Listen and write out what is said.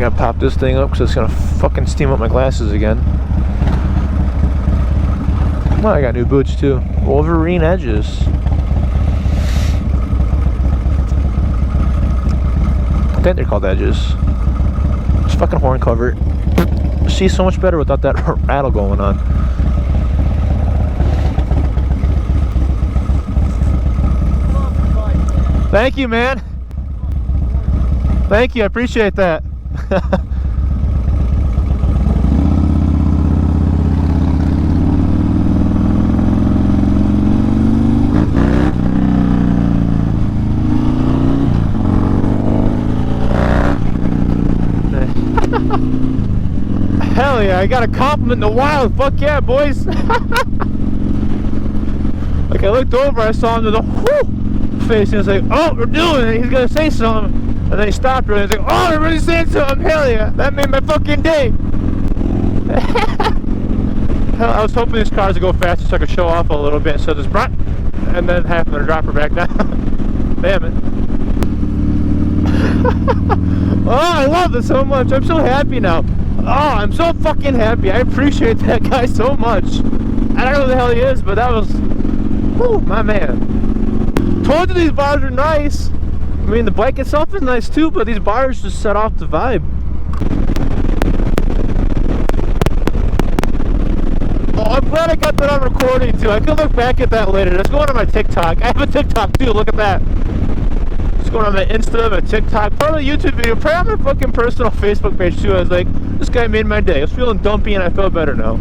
gotta pop this thing up because it's gonna fucking steam up my glasses again. Well, I got new boots too. Wolverine edges. I think they're called edges. It's fucking horn cover. See so much better without that rattle going on. Thank you, man. Thank you, I appreciate that. Hell yeah, I got a compliment in the wild. Fuck yeah, boys. Like I looked over, I saw him with a whoo face, and I was like, oh, we're doing it. He's gonna say something. And then he stopped her and he's like, oh, they're really saying something. Hell yeah, that made my fucking day. Hell, I was hoping these cars would go faster so I could show off a little bit. So this brunt, and then happen to drop her back down. Damn it. Oh, I love this so much. I'm so happy now. Oh, I'm so fucking happy. I appreciate that guy so much. I don't know who the hell he is, but that was, whew, my man. Told you these bars are nice. I mean, the bike itself is nice too, but these bars just set off the vibe. Oh, I'm glad I got that on recording too. I can look back at that later. Let's go on my TikTok. I have a TikTok too. Look at that. It's going on my Insta, my TikTok, part of the YouTube video, probably on my fucking personal Facebook page too. I was like, this guy made my day. I was feeling dumpy and I felt better now.